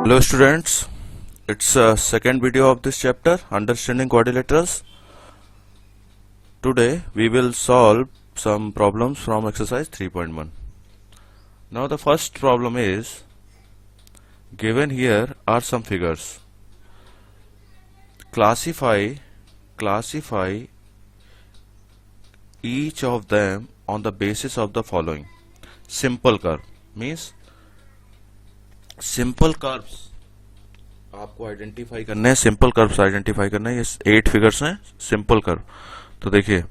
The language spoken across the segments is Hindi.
Hello students, it's a second video of this chapter, Understanding Quadrilaterals. Today we will solve some problems from exercise 3.1. Now the first problem is, given here are some figures. Classify each of them on the basis of the following. Simple curve means simple curves आपको आइडेंटिफाई करने हैं, सिंपल कर्व्स आइडेंटिफाई करने हैं। ये 8 फिगर्स हैं सिंपल कर्व। तो देखिए,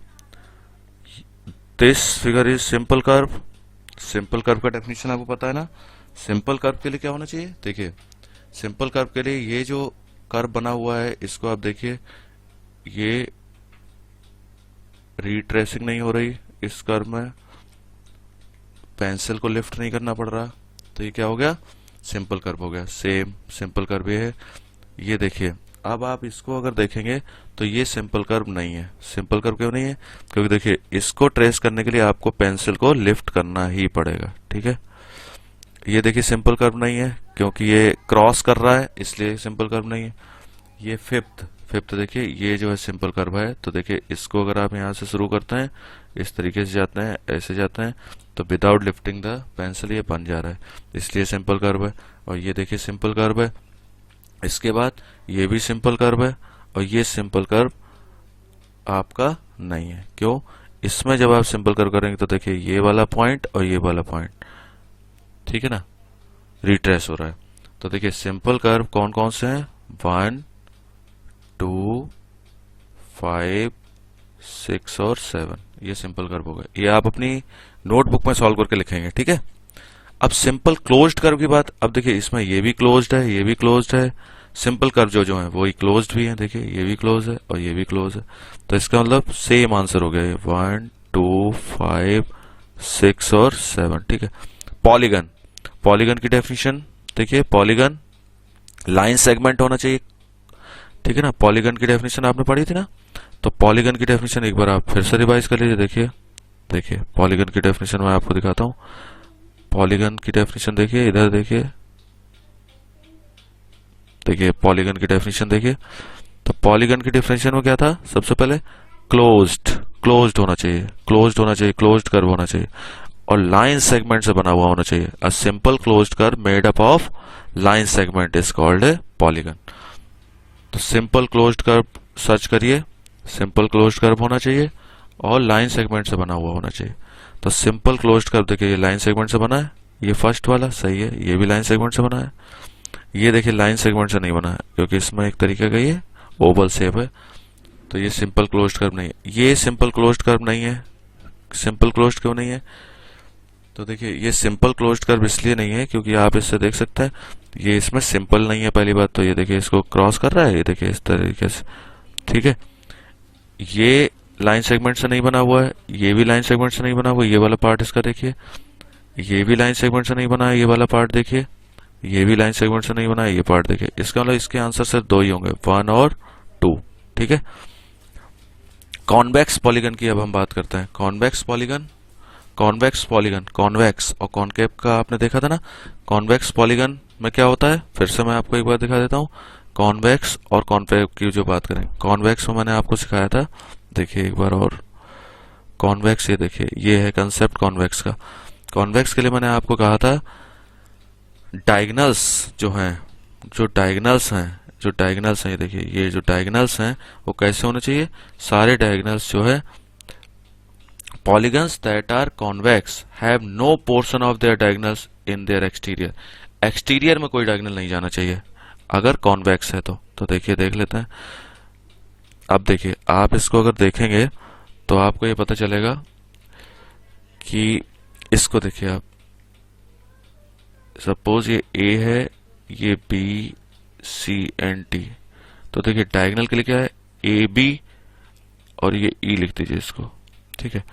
this figure is simple curve. Simple curve का डेफिनेशन आपको पता है ना। सिंपल कर्व के लिए क्या होना चाहिए? देखिए, सिंपल कर्व के लिए ये जो कर्व बना हुआ है इसको आप देखिए, ये रीट्रेसिंग नहीं हो रही, इस कर्व में पेंसिल को लिफ्ट नहीं करना पड़ रहा, तो ये क्या हो गया? सिंपल कर्व हो गया। सेम सिंपल कर्व ये है। ये देखिए, अब आप इसको अगर देखेंगे तो ये सिंपल कर्व नहीं है। सिंपल कर्व क्यों नहीं है? क्योंकि देखिए, इसको ट्रेस करने के लिए आपको पेंसिल को लिफ्ट करना ही पड़ेगा। ठीक है, ये देखिए सिंपल कर्व नहीं है क्योंकि ये क्रॉस कर रहा है, इसलिए सिंपल कर्व नहीं है। ये फिफ्थ देखिए, ये जो है सिंपल कर्व है। तो देखिए, इसको अगर आप यहाँ से शुरू करते हैं, इस तरीके से जाते हैं, ऐसे जाते हैं, तो विदाउट लिफ्टिंग द पेंसिल ये बन जा रहा है, इसलिए सिंपल कर्व है। और ये देखिए सिंपल कर्व है। इसके बाद ये भी सिंपल कर्व है और ये सिंपल कर्व आपका नहीं है। क्यों? इसमें जब आप सिंपल कर्व करेंगे तो देखिए, ये वाला पॉइंट और ये वाला पॉइंट, ठीक है ना, रिट्रेस हो रहा है। तो देखिए, सिंपल कर्व कौन कौन से हैं? 1, 2, 5, 6 और 7, ये सिंपल कर्व हो गए। ये आप अपनी नोटबुक में सॉल्व करके लिखेंगे। ठीक है, अब सिंपल क्लोज्ड कर्व की बात। अब देखिए, इसमें ये भी क्लोज्ड है, ये भी क्लोज्ड है। सिंपल कर्व जो है वो ही क्लोज्ड भी है। देखिए, ये भी क्लोज है और ये भी क्लोज है। तो इसका मतलब सेम आंसर हो गया, 1, 2, 5, 6 और 7। ठीक है, पॉलीगन की डेफिनेशन देखिए, पॉलीगन लाइन सेगमेंट होना चाहिए। ठीक है ना, पॉलीगन की डेफिनेशन आपने पढ़ी थी ना। तो पॉलीगन की डेफिनेशन एक बार आप फिर से रिवाइज कर लीजिए। देखिए पॉलीगन की डेफिनेशन मैं आपको दिखाता हूं। पॉलीगन की डेफिनेशन देखिए, इधर देखिए पॉलीगन की डेफिनेशन देखिए। तो पॉलीगन की डेफिनेशन में क्या था? सबसे पहले क्लोज्ड होना चाहिए, क्लोज्ड कर्व होना चाहिए और लाइन सेगमेंट से बना हुआ होना चाहिए। A simple closed curve made up of line segment is called a polygon. तो सिंपल क्लोज्ड कर्व सर्च करिए, सिंपल क्लोज्ड कर्व होना चाहिए और लाइन सेगमेंट से बना हुआ होना चाहिए। तो सिंपल क्लोज्ड कर्व देखिए, ये लाइन सेगमेंट से बना है, ये फर्स्ट वाला सही है, ये भी लाइन सेगमेंट से बना है। ये देखिए लाइन सेगमेंट से नहीं बना है क्योंकि इसमें एक तरीके का ये ओवल शेप है, तो ये सिंपल क्लोज्ड कर्व नहीं है। ये सिंपल क्लोज्ड कर्व नहीं है। सिंपल क्लोज्ड क्यों नहीं है? तो देखिए, ये सिंपल क्लोज्ड कर्व इसलिए नहीं है क्योंकि आप इससे देख सकते हैं, ये इसमें सिंपल नहीं है पहली बात। तो ये देखिए, इसको क्रॉस कर रहा है, ये देखिए इस तरीके से। ठीक है, ये लाइन सेगमेंट से नहीं बना हुआ है, ये भी लाइन सेगमेंट से नहीं बना हुआ। ये वाला पार्ट इसका देखिए, ये भी लाइन सेगमेंट से नहीं बना है। ये वाला पार्ट देखिए, ये भी लाइन सेगमेंट से नहीं बना है। ये पार्ट देखिए, इसका मतलब इसके आंसर सिर्फ 2 ही होंगे, 1 और 2। ठीक है, कॉन्वेक्स पॉलीगन की अब हम बात करते हैं। कॉन्वेक्स पॉलीगन कॉन्वेक्स और कॉनकेव का आपने देखा था ना। कॉन्वेक्स पॉलीगन में क्या होता है, फिर से मैं आपको एक बार दिखा देता हूं। कॉन्वेक्स और कॉन्केव की जो बात करें, कॉन्वेक्स में मैंने आपको सिखाया था, देखिए एक बार और। कॉन्वेक्स, ये देखिए, ये है कंसेप्ट कॉन्वेक्स का। कॉन्वेक्स के लिए मैंने आपको कहा था, डायगोनल्स जो डायगोनल्स हैं, ये देखिए, ये जो डायगोनल्स हैं वो कैसे होने चाहिए? सारे डायगोनल्स जो है, polygons that are convex have no portion of their diagonals in their exterior. Exterior में कोई डायगोनल नहीं जाना चाहिए अगर कॉन्वेक्स है तो देखिए, देख लेते हैं। अब देखिए, आप इसको अगर देखेंगे तो आपको ये पता चलेगा कि इसको देखिए आप, सपोज ये ए है, ये बी, सी एंड टी। तो देखिए, डायगोनल के लिए क्या है? ए बी और ये ई लिख दीजिए इसको। ठीक है,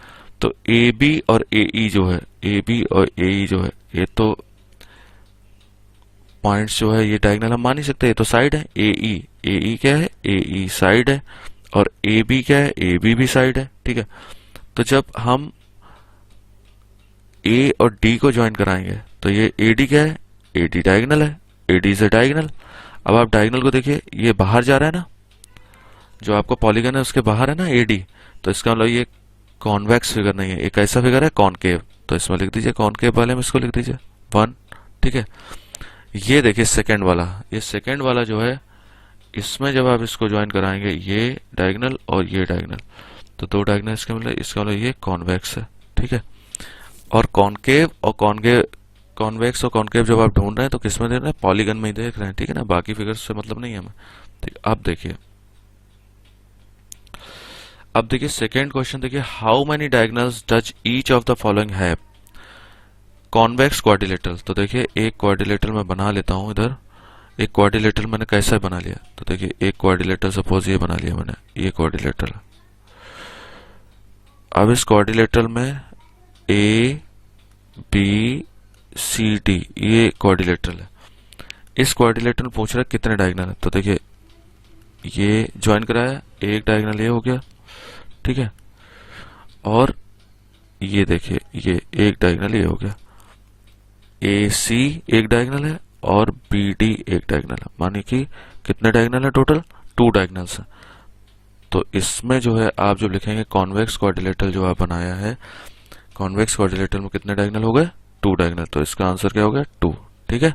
तो ए बी और ए ई जो है, ये तो पॉइंट्स जो है, ये डायगोनल हम मान नहीं सकते, ये तो साइड है। ए ई क्या है? ए ई साइड है। और ए बी क्या है? ए बी भी साइड है। ठीक है, तो जब हम ए और डी को ज्वाइन कराएंगे तो ये ए डी क्या है? ए डी डायगोनल है। AD is a diagonal. अब आप डायगोनल को देखिए, ये बाहर जा रहा है ना, जो आपका पॉलीगन है उसके बाहर है ना AD, तो इसका मतलब ये कॉन्वेक्स फिगर नहीं है, एक ऐसा फिगर है कॉनकेव, तो इसमें लिख दीजिए कॉनकेव वाले में इसको लिख दीजिए 1। ठीक है, ये देखिए सेकंड वाला, ये सेकंड वाला जो है, इसमें जब आप इसको ज्वाइन कराएंगे ये डायगोनल और ये डायगोनल, तो दो डायगोनल इसका मतलब ये कॉन्वेक्स है। ठीक है, और कॉनकेव और कॉन्वेक्स और कॉनकेव जब आप ढूंढ रहे हैं तो किस में देख रहे हैं, पॉलीगन में ही देख रहे हैं। ठीक है ना, बाकी फिगर्स से मतलब नहीं है हमें। ठीक, अब देखिए, अब देखिए सेकेंड क्वेश्चन देखिए, how many diagonals does each of the following have convex quadrilateral. तो देखिए एक क्वाड्रिलेटरल मैं बना लेता हूं इधर, एक क्वाड्रिलेटरल मैंने कैसे बना लिया, तो देखिए एक क्वाड्रिलेटरल सपोज ये बना लिया मैंने, ये क्वाड्रिलेटरल। अब इस क्वाड्रिलेटरल में A B C D ये क्वाड्रिलेटरल है। इस क्वाड्रिलेटरल में पूछ रहा है कितने डायगोनल है, तो देखिए ये ज्वाइन कराया, एक डायगोनल ये हो गया। ठीक है, और ये देखिए ये एक डायगोनल ये हो गया, AC एक डायगोनल है और BD एक डायगोनल है, माने कि कितने डायगोनल है टोटल, 2 डायगोनल्स है। तो इसमें जो है आप जो लिखेंगे कॉन्वेक्स क्वाड्रिलेटरल जो आप बनाया है, कॉन्वेक्स क्वाड्रिलेटरल में कितने डायगोनल हो गए, 2 डायगोनल, तो इसका आंसर क्या हो गया 2। ठीक है,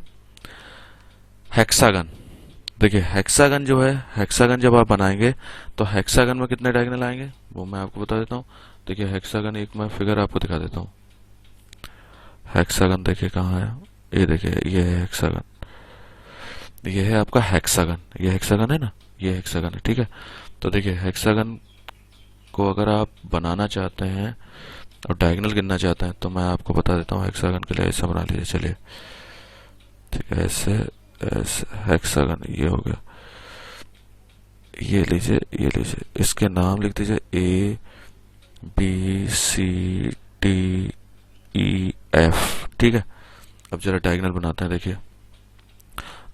हेक्सागन देखिए, हेक्सागन जो है, हेक्सागन जब आप बनाएंगे तो हेक्सागन में कितने डायगोनल आएंगे वो मैं आपको बता देता हूँ। देखिए हेक्सागन एक मैं फिगर आपको दिखा देता हूँ। हेक्सागन देखिए कहाँ है, ये देखिए ये है हेक्सागन, ये है आपका हेक्सागन, ये हेक्सागन है ना, ये हेक्सागन है। ठीक है, तो देखिए हेक्सागन को अगर आप बनाना चाहते हैं और डायगोनल गिनना चाहते हैं तो मैं आपको बता देता हूँ, हेक्सागन के लिए ऐसा बना लीजिए, चलिए ठीक है, ऐसे ऐसे हेक्सागन ये हो गया, ये लीजिए, ये लीजिए, इसके नाम लिख दीजिए A B C D E F। ठीक है, अब जरा डायगोनल बनाते हैं, देखिए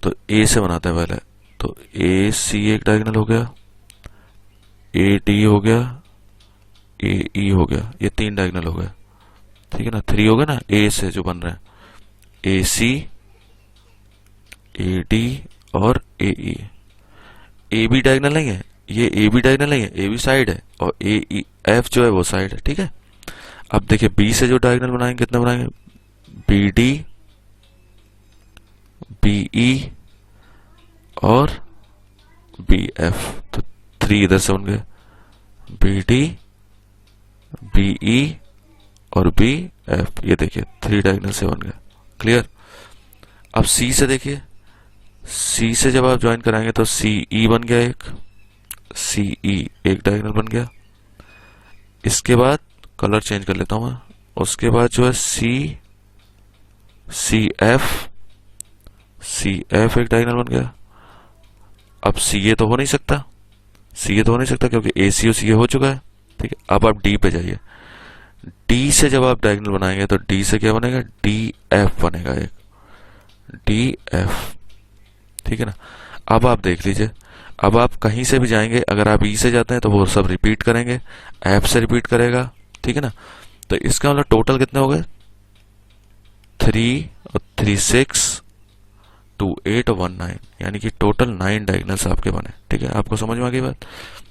तो A से बनाते हैं पहले, तो A C एक डायगोनल हो गया, A D हो गया, A E हो गया, ये 3 डायगोनल हो गए। ठीक है ना, 3 हो गए ना A से जो बन रहे हैं, A C A D और A E। A B diagonal नहीं है, ये A B डायगोनल नहीं है, A B साइड है और A E F जो है वो साइड है। ठीक है, अब देखिए B से जो डायगोनल बनाएंगे कितने बनाएंगे, B D B E और B F, तो 3 इधर से बन गए, B D B E और B F, ये देखिए 3 डायगोनल से बन गया। क्लियर, अब C से देखिए, C से जब आप ज्वाइन कराएंगे तो C E बन गया, एक C E एक डायगोनल बन गया। इसके बाद कलर चेंज कर लेता हूं मैं, उसके बाद जो है C F एक डायगोनल बन गया। अब CA तो हो नहीं सकता, CA तो हो नहीं सकता क्योंकि AC और CA हो चुका है। ठीक है, अब आप D पे जाइए, D से जब आप डायगोनल बनाएंगे तो D से क्या बनेगा, DF बनेगा, एक DF। ठीक है ना, अब आप देख लीजिए, अब आप कहीं से भी जाएंगे, अगर आप E से जाते हैं तो वो सब रिपीट करेंगे, F से रिपीट करेगा। ठीक है ना, तो इसका मतलब टोटल कितने हो गए, 3 और 3 6 2 8 और 1 9, यानी कि टोटल 9 डायगोनल्स आपके बने। ठीक है, आपको समझ में आ गई बात,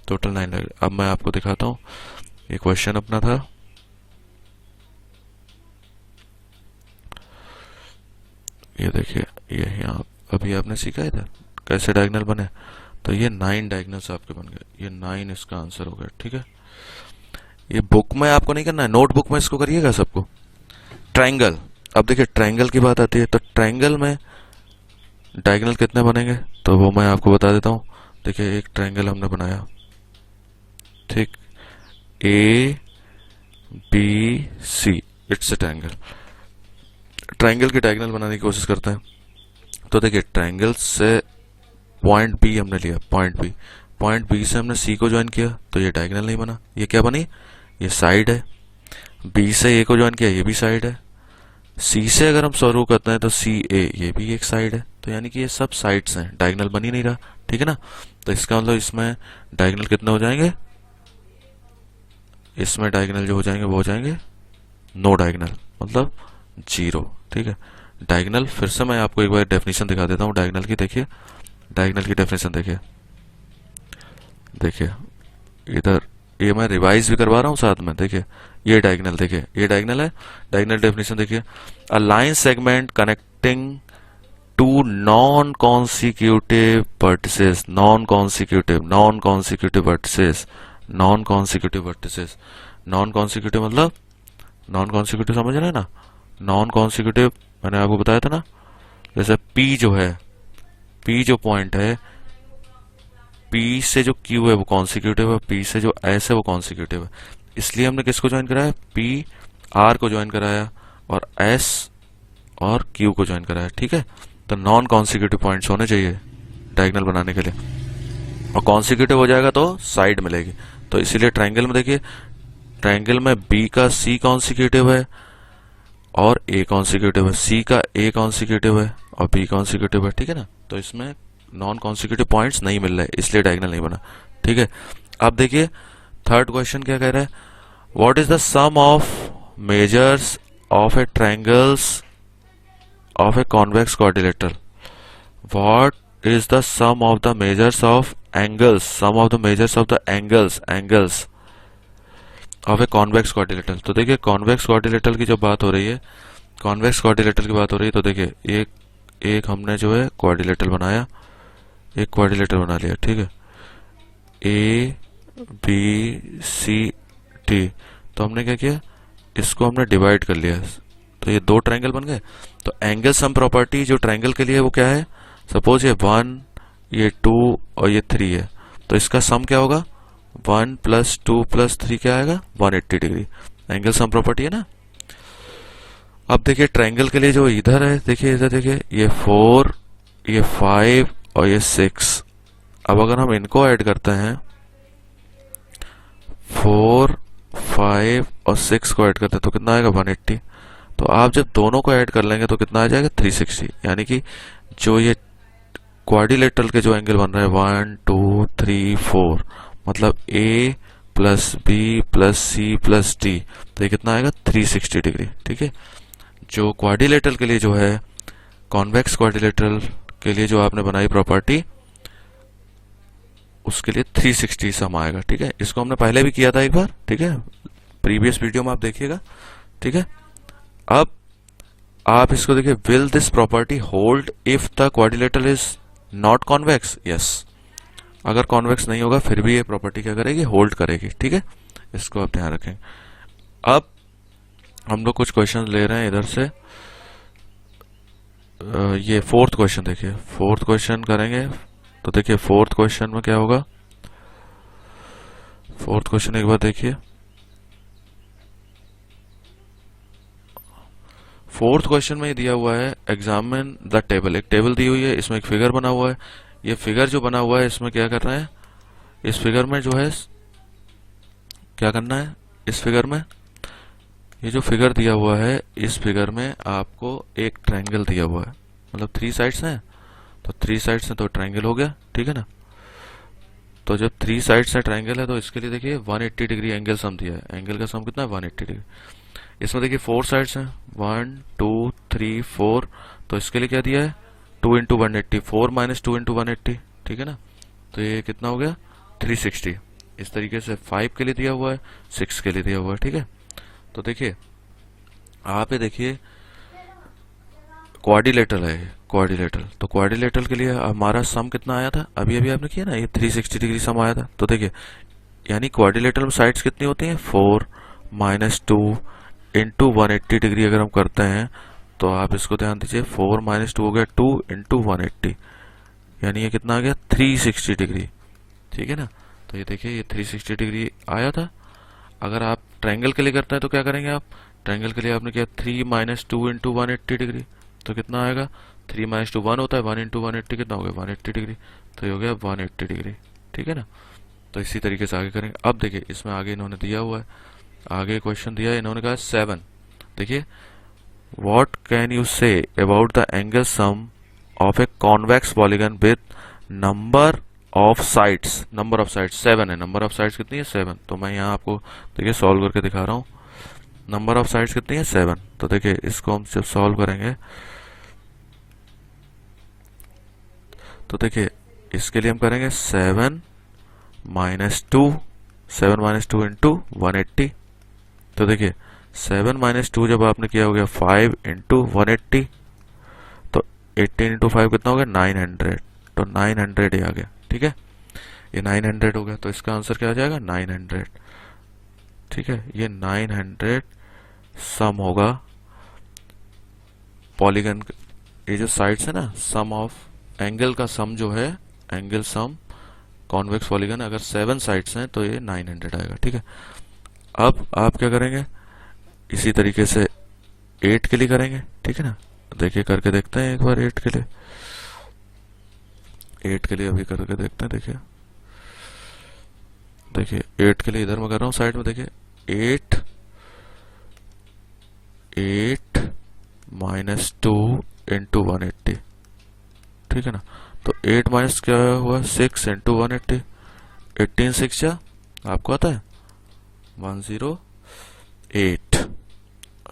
टोटल 9 डायगोनल। अब मैं आपको दिखाता हूँ, ये क्वेश्चन अपना था, ये देखिए, ये यहाँ अभी आपने सीखा है कैसे डायगोनल बने, तो ये 9 डायगोनल्स आपके बन गए, ये 9 इसका आंसर हो गया। ठीक है, ये बुक में आपको नहीं करना है, नोटबुक में इसको करिएगा सबको। ट्रायंगल, अब देखिए ट्रायंगल की बात आती है, तो ट्रायंगल में डायगोनल कितने बनेंगे तो वो मैं आपको बता देता हूँ। देखिए एक ट्रायंगल हमने बनाया, ठीक, A B C, it's a triangle. Triangle के डायगोनल बनाने की कोशिश करते हैं, तो देखिए ट्रायंगल से पॉइंट B हमने लिया, पॉइंट B से हमने C को ज्वाइन किया तो ये डायगोनल नहीं बना, ये क्या बनी, ये साइड है। B से A को ज्वाइन किया, ये भी साइड है। C से अगर हम शुरू करते हैं तो CA, ये भी एक साइड है, तो यानी कि ये सब साइड्स हैं, डायगोनल बन ही नहीं रहा। ठीक है ना, तो इसका मतलब इसमें डायगोनल कितने हो जाएंगे, इसमें डायगोनल जो हो जाएंगे वो हो जाएंगे नो डायगोनल, मतलब 0। ठीक है, डायगोनल, फिर से मैं आपको एक बार डेफिनेशन दिखा देता हूँ डायगोनल की। देखिए डायगोनल की डेफिनेशन देखिए, देखिए इधर ये मैं रिवाइज भी करवा रहा हूँ साथ में। देखिए ये डायगोनल, देखिए ये डायगोनल है। डायगोनल डेफिनेशन देखिए, a line segment connecting two non consecutive vertices, non consecutive vertices, non consecutive vertices. Non consecutive मतलब, नॉन कॉन्सिक्यूटिव समझ रहे हैं ना, नॉन कॉन्सिक्यूटिव मैंने आपको बताया था ना, जैसे P जो है, P जो पॉइंट है, P से जो Q है वो कॉन्सिक्यूटिव है, P से जो S है वो कॉन्सिक्यूटिव है। इसलिए हमने किसको ज्वाइन कराया, P R को ज्वाइन कराया और S और Q को ज्वाइन कराया। ठीक है, तो नॉन कॉन्सिक्यूटिव पॉइंट्स होने चाहिए डायगोनल बनाने के लिए, और कॉन्सिक्यूटिव हो जाएगा तो साइड मिलेगी। तो इसीलिए ट्रायंगल में देखिए, ट्रायंगल में B का C कॉन्सिक्यूटिव है और A कॉन्सिक्यूटिव है, C का A कॉन्सिक्यूटिव है और B कॉन्सिक्यूटिव है। ठीक है ना, तो इसमें नॉन कॉन्सिक्यूटिव पॉइंट्स नहीं मिल रहे, इसलिए डायगोनल नहीं बना। ठीक है, अब देखिए थर्ड क्वेश्चन क्या कह रहा है, what is the sum of measures of a triangles of a convex quadrilateral. What is the sum of the measures of angles, sum of the measures of the angles of a convex quadrilateral. तो देखिए कॉन्वेक्स क्वाड्रिलेटरल की जब बात हो रही है, कॉन्वेक्स क्वाड्रिलेटरल की बात हो रही है, तो देखिए एक हमने जो है क्वाड्रिलेटरल बनाया, एक क्वाड्रिलेटरल बना लिया। ठीक है, A B C D, तो हमने क्या किया, इसको हमने डिवाइड कर लिया, तो ये दो ट्रायंगल बन गए। तो एंगल सम प्रॉपर्टी जो ट्रायंगल के लिए वो क्या है, सपोज ये 1, ये 2 और ये 3 है, तो इसका सम क्या होगा, 1 + 2 + 3 क्या आएगा, 180 डिग्री। एंगल सम प्रॉपर्टी है ना। अब देखिए ट्रायंगल के लिए जो इधर है, देखिए इधर देखिए, ये 4, ये 5 और ये 6। अब अगर हम इनको ऐड करते हैं, 4, 5 और 6 को ऐड करते हैं तो कितना आएगा, 180। तो आप जब दोनों को ऐड कर लेंगे तो कितना आ जाएगा, 360। यानी कि जो ये क्वाड्रिलेटरल के जो एंगल बन रहे हैं 1 2 3 4, मतलब A + B + C + D, तो ये कितना आएगा, 360 डिग्री। ठीक है, जो क्वाड्रिलेटरल के लिए जो है, कॉन्वेक्स क्वाड्रिलेटरल के लिए जो आपने बनाई प्रॉपर्टी, उसके लिए 360 सम आएगा। ठीक है, इसको हमने पहले भी किया था एक बार। ठीक है, प्रीवियस वीडियो में आप देखिएगा। ठीक है, अब आप इसको देखिए, will this property hold if the quadrilateral is not convex. Yes, अगर कॉन्वेक्स नहीं होगा फिर भी ये प्रॉपर्टी क्या करेगी, होल्ड करेगी। ठीक है, इसको आप ध्यान रखें। अब हम लोग कुछ क्वेश्चन ले रहे हैं इधर से। ये फोर्थ क्वेश्चन देखिए, फोर्थ क्वेश्चन करेंगे। तो देखिए फोर्थ क्वेश्चन में क्या होगा, फोर्थ क्वेश्चन एक बार देखिए। फोर्थ क्वेश्चन में दिया हुआ है, एग्जामिन द टेबल। एक टेबल दी हुई है, इसमें एक फिगर बना हुआ है। ये फिगर जो बना हुआ है इसमें क्या कर रहे हैं, इस फिगर में जो है क्या करना है, इस फिगर में ये जो फिगर दिया हुआ है, इस फिगर में आपको एक ट्रायंगल दिया हुआ है, मतलब 3 साइड्स हैं, तो 3 साइड्स हैं तो ट्रायंगल हो गया। ठीक है ना, तो जब 3 साइड्स है ट्रायंगल है, तो इसके लिए देखिए 180 डिग्री एंगल सम दिया है। एंगल का सम कितना है, 180 डिग्री। इसमें देखिए 4 साइड्स हैं, 1 2 3 4, तो इसके लिए क्या दिया है, 2 × 180, 4 - 2 × 180। ठीक है ना, तो ये कितना हो गया, 360। इस तरीके से 5 के लिए दिया हुआ है, 6 के लिए दिया हुआ है। ठीक है, तो देखिए आप ये देखिए क्वाड्रिलेटरल है, क्वाड्रिलेटरल, तो क्वाड्रिलेटरल के लिए हमारा सम कितना आया था, अभी अभी आपने किया ना, ये 360 डिग्री सम आया था। तो देखिए यानी क्वाड्रिलेटरल में साइड्स कितनी होती हैं, 4 - 2 × 180 डिग्री अगर हम करते हैं, तो आप इसको ध्यान दीजिए, 4 - 2 हो गया 2 × 180, यानी ये कितना आ गया, 360 डिग्री। ठीक है ना, तो ये देखिए ये 360 डिग्री आया था। अगर आप ट्रायंगल के लिए करते हैं तो क्या करेंगे आप, ट्रायंगल के लिए आपने किया 3 - 2 × 180 डिग्री, तो कितना आएगा, 3 - 2 1 होता है, 1 × 180 कितना हो गया, 180 डिग्री, तो ये हो गया 180 डिग्री। ठीक है ना, तो इसी तरीके से आगे करेंगे। अब देखिए इसमें आगे इन्होंने दिया हुआ है, आगे क्वेश्चन दिया है, इन्होंने कहा 7। देखिए what can you say about the angle sum of a convex polygon with number of sides, number of sides 7 है, नंबर ऑफ साइड्स कितनी है, 7। तो मैं यहाँ आपको देखिए सॉल्व करके दिखा रहा हूँ। नंबर ऑफ साइड्स कितनी है, 7। तो देखिए इसको हम जब सॉल्व करेंगे तो देखिए इसके लिए हम करेंगे 7 minus two, 7 minus two into 180। तो देखिए 7 माइनस टू जब आपने किया हो गया 5 इंटू 180, तो 18 इंटू 5 कितना हो गया 900। तो 900 ही आ गया, ठीक है, ये 900 हो गया। तो इसका आंसर क्या आ जाएगा 900, ठीक है। ये 900 सम होगा पॉलीगन, ये जो साइड्स है ना, सम ऑफ एंगल का सम जो है, एंगल सम कॉन्वेक्स पॉलीगन, अगर 7 साइड्स हैं तो ये 900 आएगा, ठीक है। अब आप क्या करेंगे, इसी तरीके से 8 के लिए करेंगे, ठीक है ना। देखिए करके देखते हैं एक बार 8 के लिए, 8 के लिए अभी करके देखते हैं। देखिए देखिए 8 के लिए इधर मैं कर रहा हूँ साइड में, देखिए 8 माइनस टू इंटू 180, ठीक है ना। तो 8 माइनस क्या हुआ 6 इंटू 180, 18 6 या आपको आता है 108,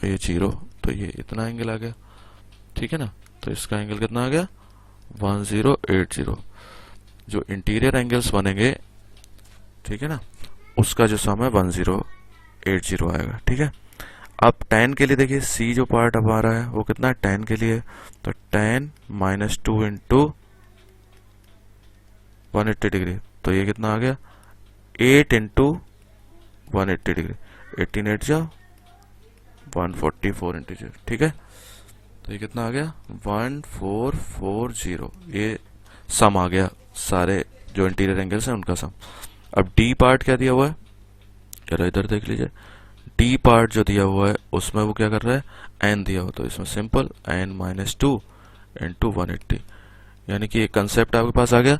ये 0, तो ये इतना एंगल आ गया, ठीक है ना। तो इसका एंगल कितना आ गया 1080। जो इंटीरियर एंगल्स बनेंगे, ठीक है ना, उसका जो सम है 1080 आएगा, ठीक है। अब tan के लिए देखिए C जो पार्ट अब आ रहा है वो कितना है tan के लिए, तो tan minus two into 180 degree, तो ये कितना आ गया 8 इंटू 180 डिग्री, 18 8 जा 144 इंटीजर, ठीक है। तो ये कितना आ गया 1440, ये सम आ गया सारे जो इंटीरियर एंगल्स हैं उनका सम। अब डी पार्ट क्या दिया हुआ है, चलो इधर देख लीजिए, डी पार्ट जो दिया हुआ है उसमें वो क्या कर रहा है एन दिया हुआ, तो इसमें simple n minus two into 180, यानी कि एक कंसेप्ट आपके पास आ गया।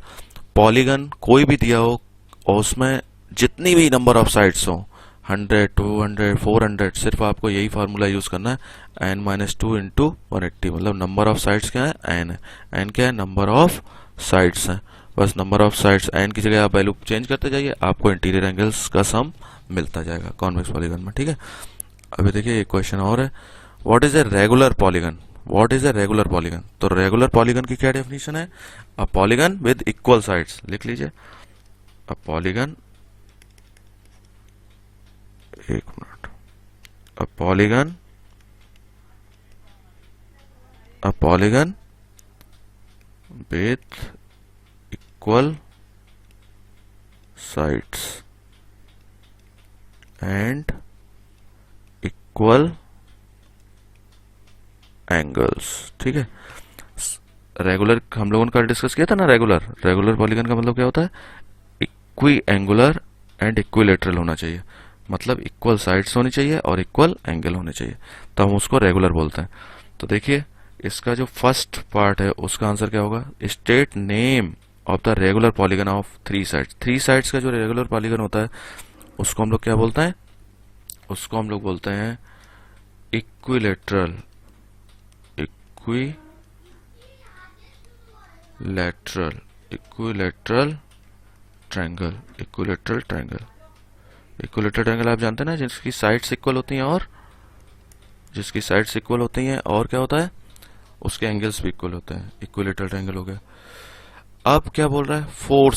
पॉलीगन कोई भी दिया हो और उसमें जितनी भी नंबर ऑफ साइड्स हो 100 200 400, सिर्फ आपको यही फार्मूला यूज करना है, n माइनस टू इंटू 180, मतलब नंबर ऑफ साइड्स क्या है n है, n क्या है नंबर ऑफ साइड्स है, बस नंबर ऑफ साइड्स n की जगह आप वैल्यू चेंज करते जाइए, आपको इंटीरियर एंगल्स का सम मिलता जाएगा कॉन्वेक्स पॉलीगन में, ठीक है। अभी देखिए एक क्वेश्चन और है, what is a regular polygon, what is a regular polygon. तो रेगुलर पॉलीगन की क्या डेफिनेशन है, a polygon with equal sides, लिख लीजिए, अ पॉलीगन, एक minute, a polygon with equal sides and equal angles, ठीक है। रेगुलर हम लोगों ने कल डिस्कस किया था ना, रेगुलर पॉलीगन का मतलब क्या होता है, इक्वी एंगुलर एंड इक्विलेटरल होना चाहिए, मतलब इक्वल साइड्स होनी चाहिए और इक्वल एंगल होने चाहिए, तो हम उसको रेगुलर बोलते हैं। तो देखिए इसका जो फर्स्ट पार्ट है उसका आंसर क्या होगा, state name of the regular polygon of 3 sides. 3 sides का जो रेगुलर पॉलीगन होता है उसको हम लोग क्या बोलते हैं, उसको हम लोग बोलते हैं इक्विलेटरल ट्रायंगल। इक्विलेटरल ट्रायंगल आप जानते हैं ना, जिसकी साइड्स इक्वल होती हैं और जिसकी साइड्स इक्वल होती हैं और क्या होता है उसके एंगल्स भी इक्वल होते हैं, इक्विलेटरल ट्रायंगल हो गया। अब क्या बोल रहा है 4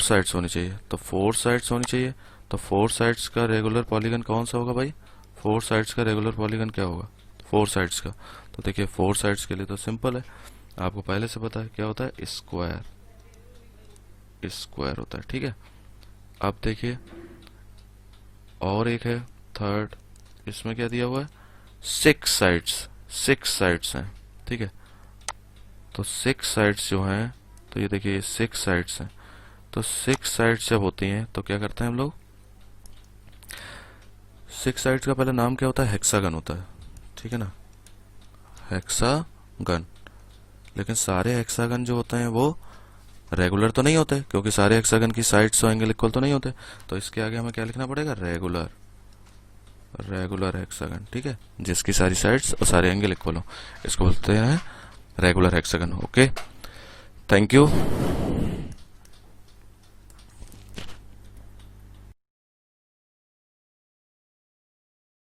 साइड्स होनी चाहिए, तो 4 साइड्स होनी चाहिए, तो 4 साइड्स का रेगुलर पॉलीगन कौन सा होगा भाई, 4 साइड्स का रेगुलर पॉलीगन क्या होगा 4 साइड्स का। तो देखिए 4 साइड्स के लिए तो सिंपल है, आपको पहले से पता है क्या होता है, स्क्वायर होता है, ठीक है। अब देखिए और एक है थर्ड, इसमें क्या दिया हुआ है 6 साइड्स हैं, ठीक है। तो 6 साइड्स जो हैं, तो ये देखिए 6 साइड्स हैं, तो 6 साइड्स जब होती हैं तो क्या करते हैं हम लोग, 6 साइड्स का पहले नाम क्या होता है, हेक्सागन होता है, ठीक है ना, हेक्सागन। लेकिन सारे हेक्सागन जो होते हैं वो रेगुलर तो नहीं होते, क्योंकि सारे हेक्सागन की साइड्स और एंगल इक्वल तो नहीं होते, तो इसके आगे हमें क्या लिखना पड़ेगा, रेगुलर हेक्सागन, ठीक है, जिसकी सारी साइड्स और सारे एंगल इक्वल हो, इसको बोलते हैं regular hexagon. Okay, thank you.